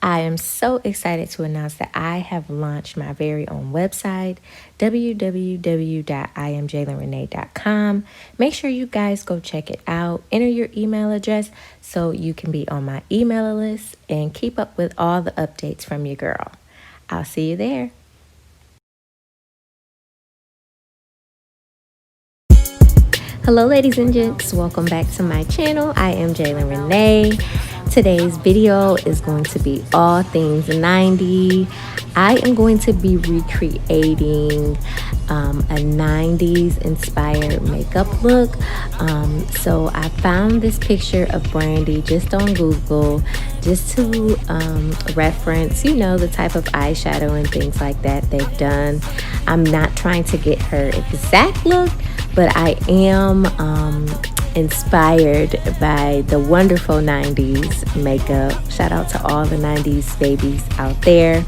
I am so excited to announce that I have launched my very own website, www.imjaylenrenee.com. Make sure you guys go check it out. Enter your email address so you can be on my email list and keep up with all the updates from your girl. I'll see you there. Hello ladies and gents, welcome back to my channel. I am Jaylen Renee. Today's video is going to be all things 90. I am going to be recreating a 90s inspired makeup look. So I found this picture of Brandy just on Google just to reference, you know, the type of eyeshadow and things like that they've done. I'm not trying to get her exact look, but I am inspired by the wonderful 90s makeup. Shout out to all the 90s babies out there.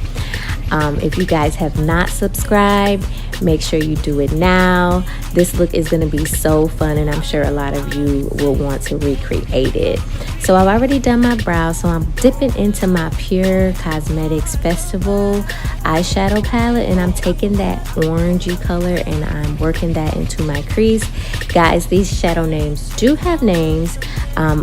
If you guys have not subscribed, make sure you do it now. This look is going to be so fun, and I'm sure a lot of you will want to recreate it. So I've already done my brows, so I'm dipping into my Pure Cosmetics Festival eyeshadow palette, and I'm taking that orangey color and I'm working that into my crease. Guys, these shadow names do have names. I'm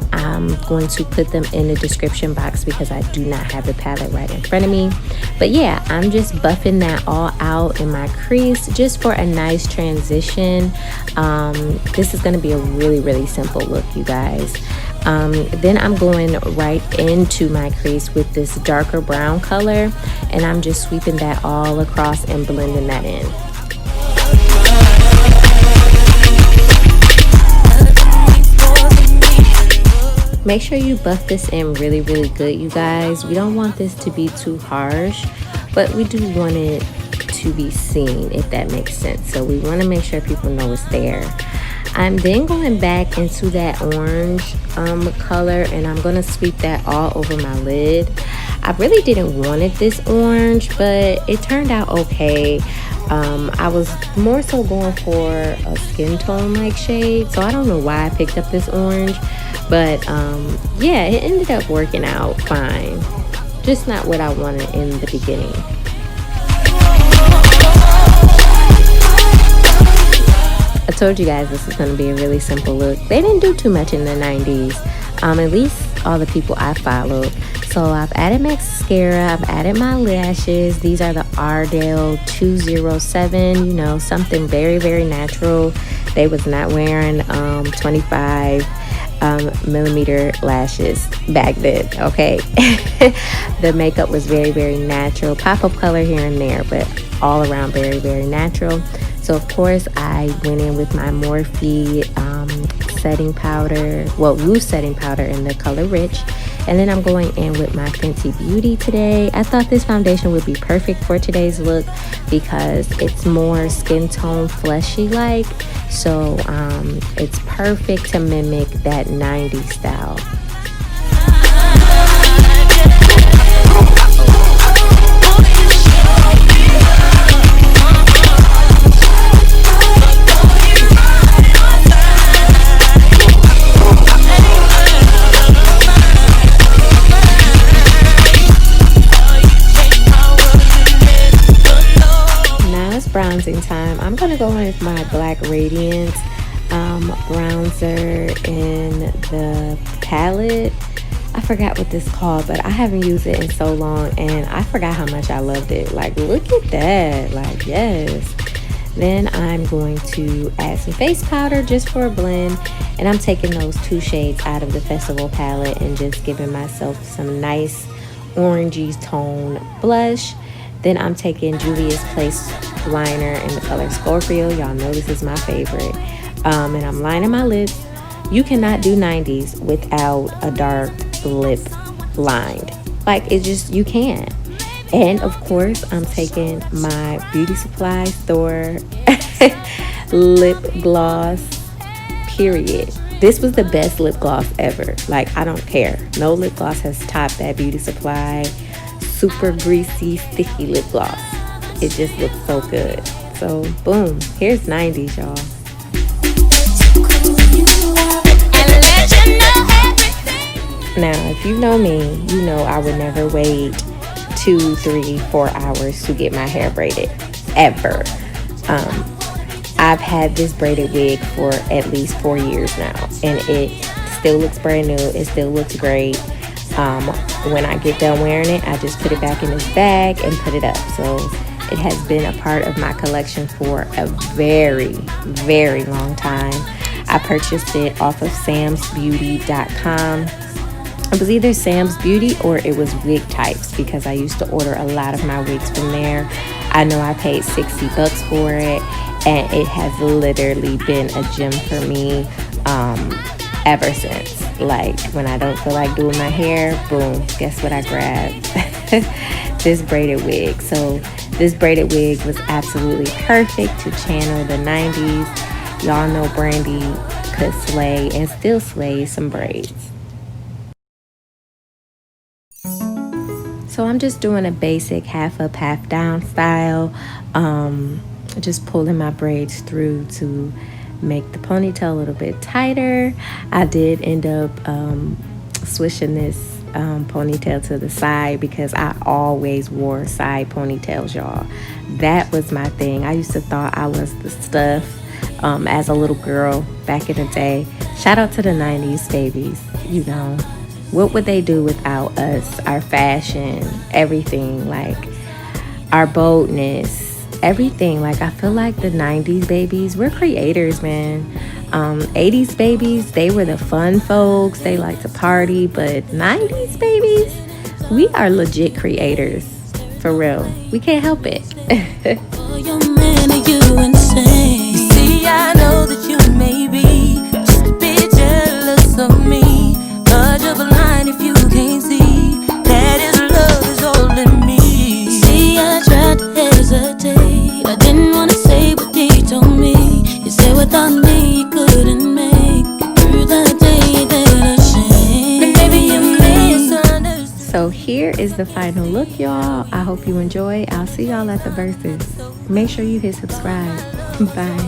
going to put them in the description box because I do not have the palette right in front of me. But yeah, I'm just buffing that all out in my crease just for a nice transition. This is going to be a really simple look, you guys. Then I'm going right into my crease with this darker brown color, and I'm just sweeping that all across and blending that in. Make sure you buff this in really good, you guys. We don't want this to be too harsh, but we do want it to be seen, if that makes sense. So we want to make sure people know it's there. I'm then going back into that orange color, and I'm going to sweep that all over my lid. I really didn't want it this orange, but it turned out okay. I was more so going for a skin tone like shade, so I don't know why I picked up this orange, but yeah, it ended up working out fine. Just not what I wanted in the beginning. I told you guys this is going to be a really simple look. They didn't do too much in the 90s, at least all the people I followed. So I've added mascara, I've added my lashes. These are the Ardell 207, you know, something very natural. They was not wearing 25 millimeter lashes back then, okay? The makeup was very natural. Pop-up color here and there, but all around very natural. So of course I went in with my Morphe setting powder, well, loose setting powder in the color Rich. And then I'm going in with my Fenty Beauty today. I thought this foundation would be perfect for today's look because it's more skin tone fleshy like. So it's perfect to mimic that 90s style. Bronzing time. I'm gonna go in with my Black Radiance bronzer in the palette. I forgot what this called, but I haven't used it in so long, and I forgot how much I loved it. Like, look at that. Like, yes. Then I'm going to add some face powder just for a blend, and I'm taking those two shades out of the Festival palette and just giving myself some nice orangey tone blush. Then I'm taking Juvia's Place liner in the color Scorpio. Y'all know this is my favorite. And I'm lining my lips. You cannot do 90s without a dark lip lined. Like, it just, you can't. And of course, I'm taking my Beauty Supply store lip gloss, period. This was the best lip gloss ever. Like, I don't care. No lip gloss has topped that Beauty Supply super greasy, sticky lip gloss. It just looks so good. So, boom. Here's 90s, y'all. Now, if you know me, you know I would never wait 2, 3, 4 hours to get my hair braided, ever. I've had this braided wig for at least 4 years now, and it still looks brand new. It still looks great. When I get done wearing it, I just put it back in this bag and put it up. So it has been a part of my collection for a very, very long time. I purchased it off of samsbeauty.com. It was either Sam's Beauty or it was Wig Types, because I used to order a lot of my wigs from there. I know I paid $60 for it, and it has literally been a gem for me ever since. Like, when I don't feel like doing my hair, boom, guess what I grabbed? This braided wig. So this braided wig was absolutely perfect to channel the 90s. Y'all know Brandy could slay and still slays some braids. So I'm just doing a basic half up, half down style. Just pulling my braids through to make the ponytail a little bit tighter. I did end up swishing this ponytail to the side, because I always wore side ponytails, y'all. That was my thing. I used to thought I was the stuff as a little girl back in the day. Shout out to the 90s babies. You know, what would they do without us? Our fashion, everything, like our boldness, everything. Like, I feel like the 90s babies, we're creators, man. 80s babies, they were the fun folks. They like to party. But 90s babies, we are legit creators. For real. We can't help it. Your man, are you insane? You see, I know that you may be just a bit jealous of me. But you're blind if you can't see that his love is holding me. See, I tried to hesitate. I didn't want to say what he told me. You said without me you couldn't make it through the day that I shame. But maybe you misunderstood. So here is the final look, y'all. I hope you enjoy. I'll see y'all at the Verzuz. Make sure you hit subscribe. Bye.